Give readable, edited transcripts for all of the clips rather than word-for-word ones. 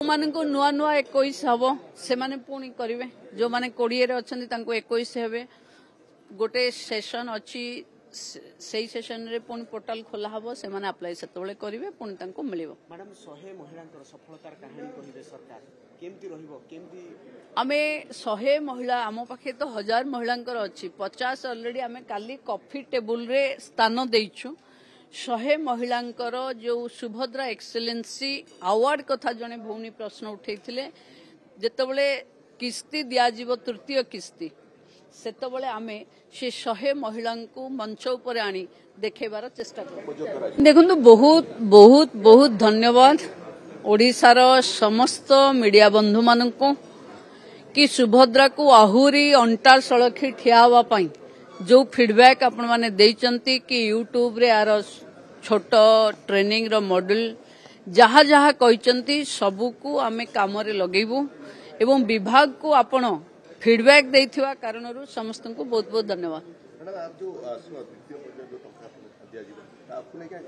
मानक नुआ नुआ 21 हम से पुणी करेंगे जो मैंने 20 अच्छा 21 हे गोटे सेसन अच्छी से सेसन रे पुणी पोर्टाल खोला हम से अप्लाई से करेंगे पुणी मिल मैडम 100 महिला सफलतार कहानी कहिबे सरकार केमती रहिबो केमती आमे 100 महिला आम पाखे तो 1000 महिला अच्छी 50 ऑलरेडी आमे काली कॉफी टेबुल रे स्थान देइछु 100 महिलांकर जो सुभद्रा एक्सेलेंसी अवार्ड कथा जने भौनी प्रश्न उठेइथिले जेतेबेले किस्ती दियाजिबो तृतीय किस्ती सेतेबेले आमे से 100 महिला को मंच ऊपर आनी देखेबार चेष्टा कर देखंतु बहुत बहुत बहुत धन्यवाद ओडिशार समस्त मीडिया बंधु मानकु कि सुभद्रा को आहुरी अंटा सड़खी ठिया हवा पाई जो फीडबैक आपण माने देइचंती कि यूट्यूब रे आर छोट ट्रेनिंग रो मॉडल जहा जहा कहिचंती सबु को आमे काम रे लगेबू एवं विभाग को आपण फीडबैक देइथिवा कारणरू समस्त को बहुत बहुत धन्यवाद। मैडम आप जो द्वितीय पर्याय जो टंका दिया जीवा आपको नहीं क्या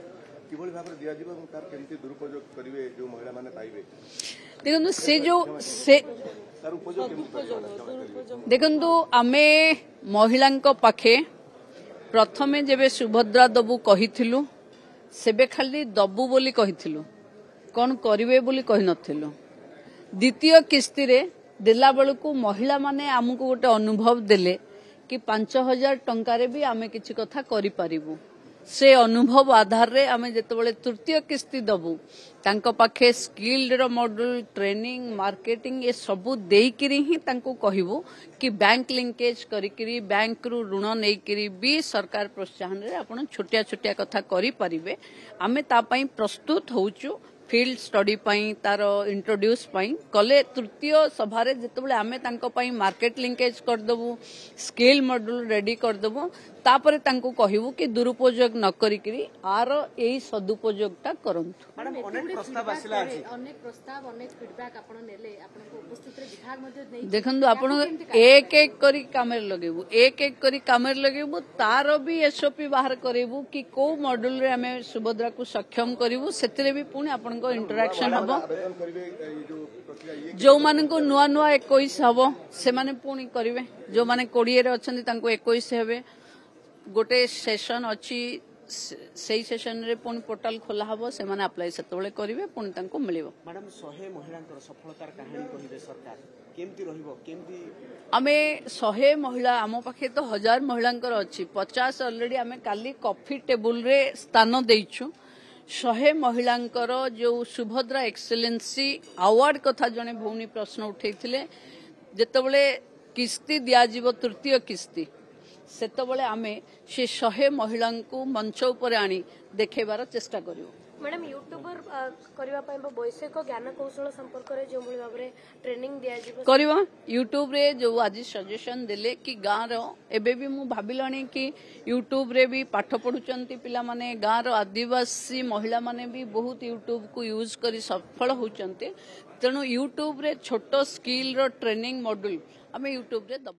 किबोली भाबरे दिया जीवा तार केमती दुरुपयोग करिवे जो महिला माने पाइबे देखंतु से जो से तार उपयोग केमती देखंतु आमे महिलांको पाखे प्रथमे जेबे सुभद्रा दबु कहिथिलु सेबे खाली दबु बोली कहिथिलु कोन करिवे बोली कहि नथिलु द्वितीय किस्ती रे देला बेलू महिला माने आमको गोटे अनुभव देले कि 5000 टंका भी आमे किछि कथा करि पारिबु से अनुभव आधार रे आमे जेतेबेले तृतीय किस्ती दबु तांको पाखे स्किल्ड रो मॉडल ट्रेनिंग मार्केटिंग ये सबु देइकिरी ही तांको कहिबु कि बैंक लिंकेज करिकिरी बैंक रु ऋण नेइकिरी भी सरकार प्रोत्साहन रे आपण छोटिया छोटिया कथा करि परिबे आमे ता पई प्रस्तुत होउचु फील्ड स्टडी पाई तार इंट्रोड्यूस पाई कले तृतीय सभा रे जेतेबेले आमे तांको पाई मार्केट लिंकेज कर दबु स्किल मॉडल रेडी कर दबु तापरे तांको कहिबु कि दुरुपयोग न करिकिरी आर एई सदुपयोगटा करंतु। मैडम अनेक प्रस्ताव आसिला अछि अनेक प्रस्ताव अनेक फीडबैक आपण नेले आपण को उपस्थित रे विभाग मध्ये नै देखंतु आपण एक एक करी कामेर लगेबु एक एक करी कामेर लगेबु तार भी एसओपी बाहर करेबु कि को मॉडल रे हमें सुभद्रा को सक्षम करिवु सेतिरे भी पुणी आपण को इंटरेक्शन हबो जो मानक नुआ नुआ 21 हम से पुणी करेंगे जो मैंने 20 अच्छा 21 हे गोटे सेसन अच्छी से सेसन रे पुणी पोर्टाल खोला हम से अप्लाई से करेंगे पुणी मिल मैडम 100 महिला सफलतार कहानी कहिबे सरकार केमती रहिबो केमती आमे 100 महिला आम पाखे तो 1000 महिला अच्छी 50 ऑलरेडी आमे काली कॉफी टेबुल रे स्थान देइछु 100 महिलांकर जो सुभद्रा एक्सेलेंसी अवार्ड कथा जने भौनी प्रश्न उठेइथिले जेतेबेले किस्ती दियाजिबो तृतीय किस्ती सेतेबेले आमे से 100 महिला को मंच ऊपर आनी देखेबार चेष्टा करियो। मैडम यूट्यूबर करबा पय वैषयिक ज्ञान कौशल संपर्क रे जो भली भाबरे ट्रेनिंग दिया जिवो करबा यूट्यूब रे जो आज सजेशन देले कि गाँ रो एबे भी मु भाबिलानी कि यूट्यूब रे भी पाठ पढुचंती पिला माने गाँ रो आदिवासी महिला माने भी बहुत यूट्यूब को यूज करी सफल होचंती तेणु यूट्यूब रे छोटो स्किल रो ट्रेनिंग मॉड्यूल आमे यूट्यूब रे